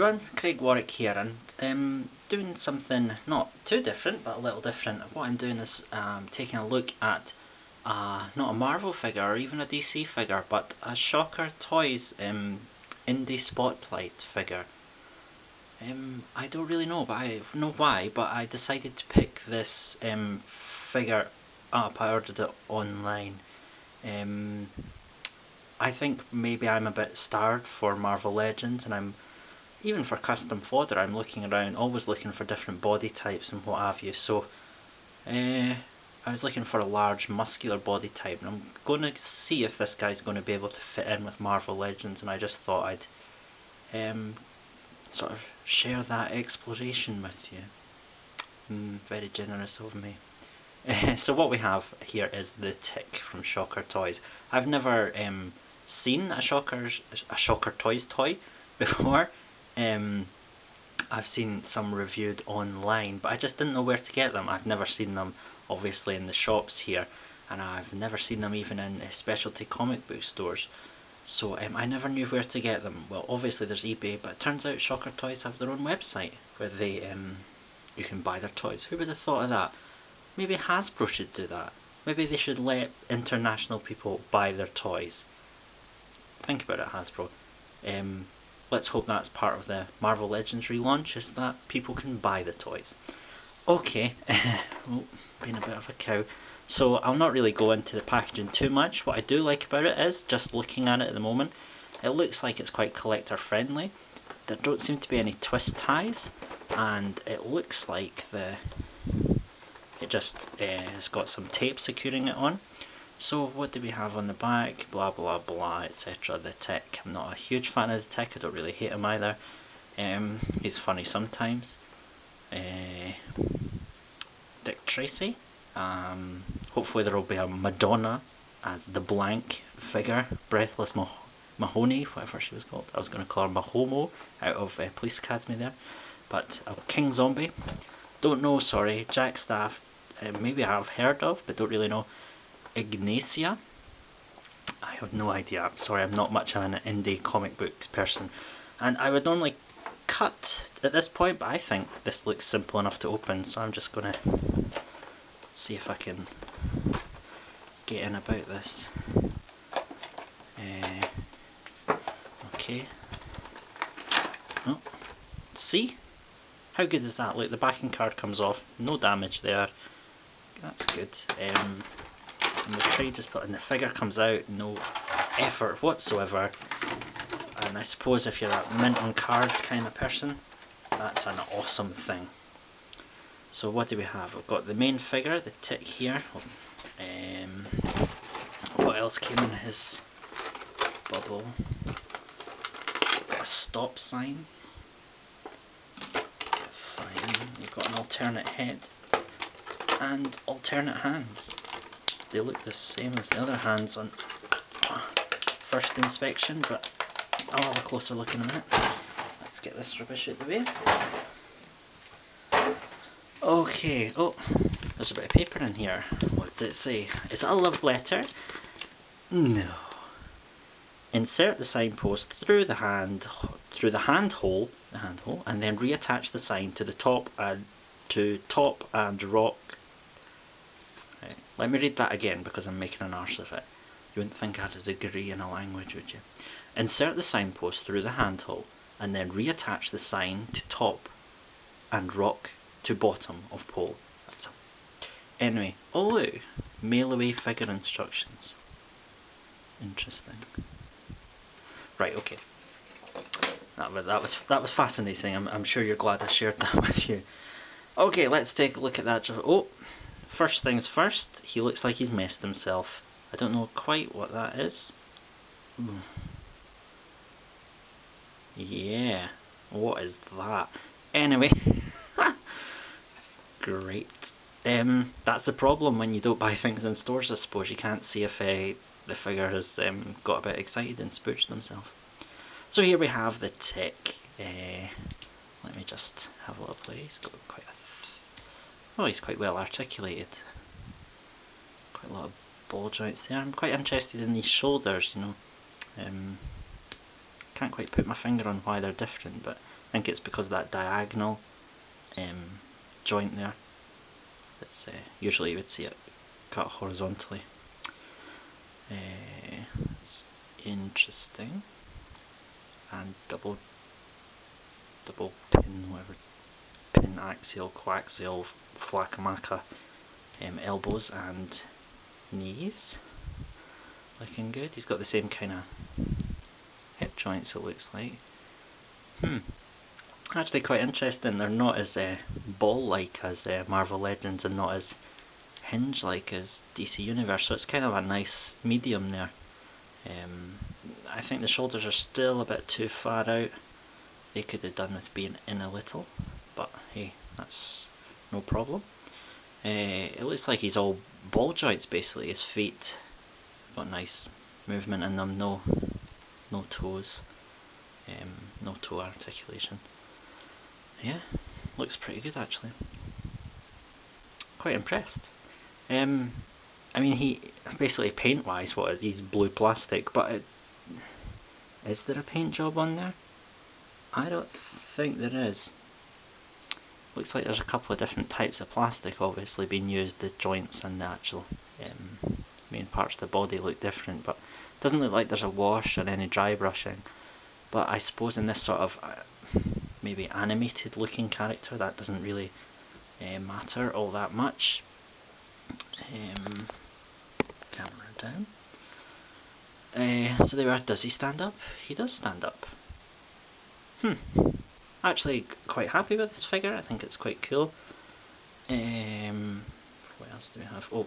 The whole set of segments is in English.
everyone, Craig Warrack here, and doing something not too different but a little different. What I'm doing is taking a look at not a Marvel figure or even a DC figure, but a Shocker Toys Indie Spotlight figure. I don't really know, but I know why, but I decided to pick this figure up. I ordered it online. I think maybe I'm a bit starved for Marvel Legends, and I'm even for custom fodder. I'm looking around, always looking for different body types and what have you. So I was looking for a large muscular body type, and I'm going to see if this guy's going to be able to fit in with Marvel Legends, and I just thought I'd sort of share that exploration with you. Very generous of me. So what we have here is the Tick from Shocker Toys. I've never seen a Shocker Toys toy before. I've seen some reviewed online, but I just didn't know where to get them. I've never seen them obviously in the shops here, and I've never seen them even in specialty comic book stores. So I never knew where to get them. Well, obviously there's eBay, but it turns out Shocker Toys have their own website where they you can buy their toys. Who would have thought of that? Maybe Hasbro should do that. Maybe they should let international people buy their toys. Think about it, Hasbro. Let's hope that's part of the Marvel Legends relaunch, is that people can buy the toys. Okay, being a bit of a cow. So I'll not really go into the packaging too much. What I do like about it is, just looking at it at the moment, it looks like it's quite collector friendly. There don't seem to be any twist ties, and it looks like it just has got some tape securing it on. So what do we have on the back? Blah blah blah, etc. The Tick. I'm not a huge fan of the Tick. I don't really hate him either. He's funny sometimes. Dick Tracy. Hopefully there will be a Madonna as the blank figure. Breathless Mahoney, whatever she was called. I was going to call her Mahomo out of Police Academy there. But King Zombie. Don't know, sorry. Jack Staff. Maybe I have heard of, but don't really know. Ignacia. I have no idea. I'm sorry, I'm not much of an indie comic book person, and I would normally cut at this point, but I think this looks simple enough to open, so I'm just gonna see if I can get in about this. Okay. Oh, see? How good is that? Look, the backing card comes off, no damage there. That's good. And the tray just put in, the figure comes out, no effort whatsoever. And I suppose if you're a mint on cards kind of person, that's an awesome thing. So what do we have? We've got the main figure, the Tick here. What else came in his bubble? Got a stop sign. Fine. We've got an alternate head and alternate hands. They look the same as the other hands on first inspection, but I'll have a closer look in a minute. Let's get this rubbish out of the way. Okay, oh, there's a bit of paper in here. What does it say? Is it a love letter? No. Insert the signpost through the handhole, and then reattach the sign to the top and rock. Right. Let me read that again because I'm making an arse of it. You wouldn't think I had a degree in a language, would you? Insert the signpost through the handhole and then reattach the sign to top and rock to bottom of pole. That's a... Anyway, oh look, mail away figure instructions. Interesting. Right, okay. That was fascinating. I'm sure you're glad I shared that with you. Okay, let's take a look at that. Oh, first things first, he looks like he's messed himself. I don't know quite what that is. Yeah, what is that? Anyway, great. That's the problem when you don't buy things in stores, I suppose. You can't see if the figure has got a bit excited and spooched himself. So here we have the Tick. Let me just have a little play. He's got quite he's quite well articulated. Quite a lot of ball joints there. I'm quite interested in these shoulders, you know. Can't quite put my finger on why they're different, but think it's because of that diagonal joint there. It's, usually you would see it cut horizontally. It's interesting. And double pin, whatever, pin axial, coaxial, flakamaka, elbows and knees. Looking good. He's got the same kind of hip joints, it looks like. Actually quite interesting. They're not as ball-like as Marvel Legends, and not as hinge-like as DC Universe, so it's kind of a nice medium there. I think the shoulders are still a bit too far out. They could have done with being in a little, but hey, that's no problem. It looks like he's all ball joints basically. His feet got nice movement in them, no toes, no toe articulation. Yeah, looks pretty good actually. Quite impressed. I mean, he basically paint-wise, he's blue plastic, but is there a paint job on there? I don't think there is. Looks like there's a couple of different types of plastic obviously being used. The joints and the actual main parts of the body look different, but it doesn't look like there's a wash or any dry brushing. But I suppose in this sort of maybe animated looking character, that doesn't really matter all that much. Camera down. So there we are. Does he stand up? He does stand up. Actually quite happy with this figure. I think it's quite cool. What else do we have? Oh,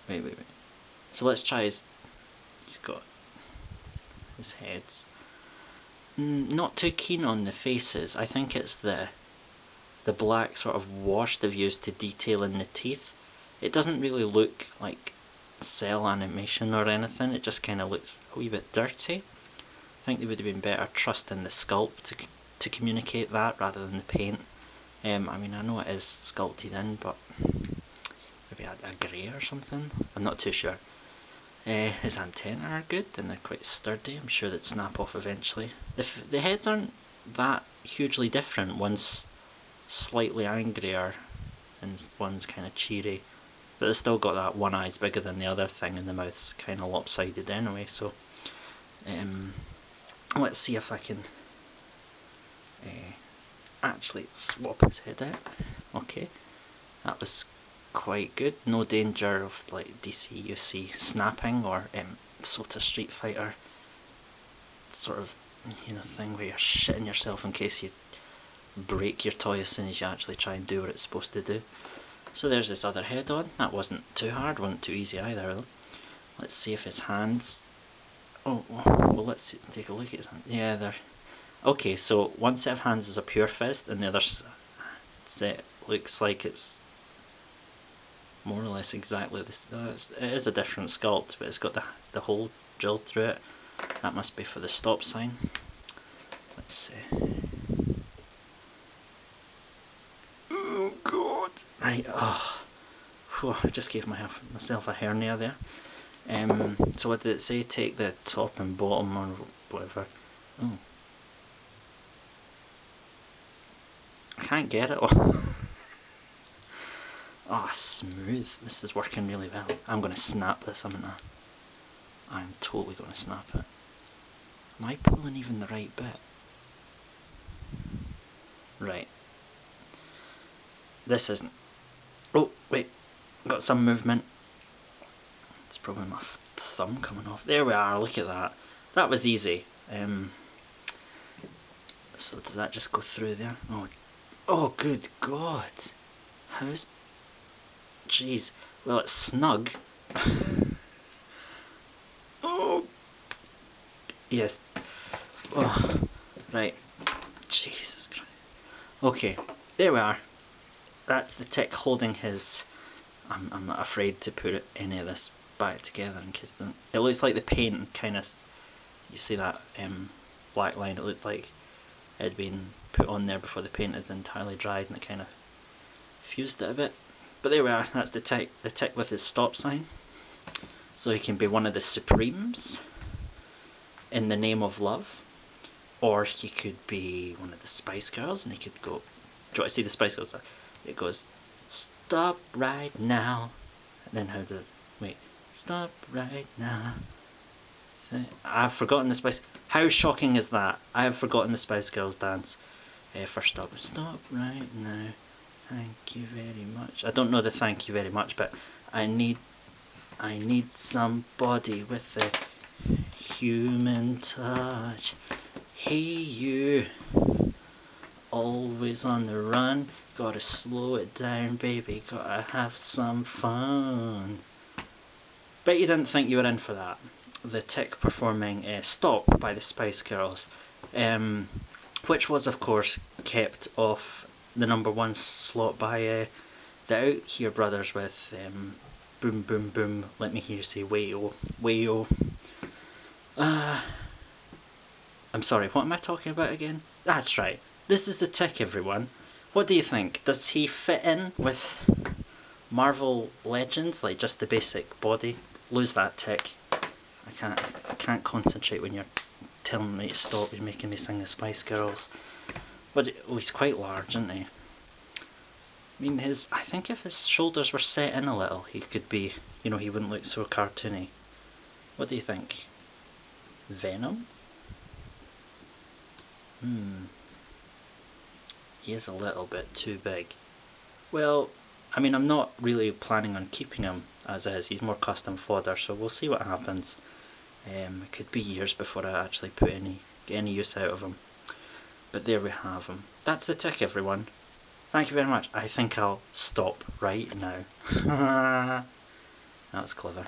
wait. So let's try he's got his heads. Not too keen on the faces. I think it's the black sort of wash they've used to detail in the teeth. It doesn't really look like cell animation or anything. It just kind of looks a wee bit dirty. I think they would have been better trusting the sculpt to communicate that rather than the paint. I mean, I know it is sculpted in, but maybe a grey or something. I'm not too sure. His antennae are good and they're quite sturdy. I'm sure they'd snap off eventually. The heads aren't that hugely different. One's slightly angrier and one's kind of cheery, but they've still got that one eye's bigger than the other thing and the mouth's kind of lopsided anyway. So let's see if I can actually swap his head out. Okay, that was quite good. No danger of like DC UC snapping or sort of Street Fighter sort of thing where you're shitting yourself in case you break your toy as soon as you actually try and do what it's supposed to do. So there's this other head on. That wasn't too hard, wasn't too easy either though. Let's see if his hands... well let's take a look at his hands. Yeah, they're... Okay, so one set of hands is a pure fist and the other set looks like it's more or less exactly this. It is a different sculpt, but it's got the hole drilled through it. That must be for the stop sign. Let's see. Oh god! Right. I just gave myself a hernia there. So what did it say? Take the top and bottom or whatever. Oh. I can't get it. Smooth. This is working really well. I'm going to snap this, I'm totally going to snap it. Am I pulling even the right bit? Right. This isn't. Oh, wait. Got some movement. It's probably my thumb coming off. There we are, look at that. That was easy. So does that just go through there? Oh, good God. How's... Jeez. Well, it's snug. Oh. Yes. Oh. Right. Jesus Christ. Okay. There we are. That's the tick holding his... I'm not afraid to put any of this back together in case it looks like the paint kind of... You see that black line? It looked like it had been put on there before the paint had entirely dried and it kind of fused it a bit. But there we are, that's the tick with his stop sign. So he can be one of the Supremes in the name of love. Or he could be one of the Spice Girls, and he could go. Do you want to see the Spice Girls? It goes, stop right now. And then how the wait, stop right now. I've forgotten the Spice. How shocking is that? I have forgotten the Spice Girls dance. For stop right now. Thank you very much. I don't know the thank you very much, but I need somebody with a human touch. Hey you, always on the run. Gotta slow it down, baby. Gotta have some fun. Bet you didn't think you were in for that. The Tick performing Stop by the Spice Girls, which was of course kept off the #1 slot by the Out Here Brothers with Boom Boom Boom, Let Me Hear You Say Way-O, Way-O. I'm sorry, what am I talking about again? That's right, this is the Tick, everyone. What do you think? Does he fit in with Marvel Legends, like just the basic body? Lose that, Tick. I can't concentrate when you're telling me to stop. You're making me sing the Spice Girls. But he's quite large, isn't he? I mean, I think if his shoulders were set in a little, he could be, he wouldn't look so cartoony. What do you think? Venom? He is a little bit too big. Well, I mean, I'm not really planning on keeping him as is. He's more custom fodder, so we'll see what happens. It could be years before I actually get any use out of him. But there we have him. That's the Tick, everyone. Thank you very much. I think I'll stop right now. That was clever.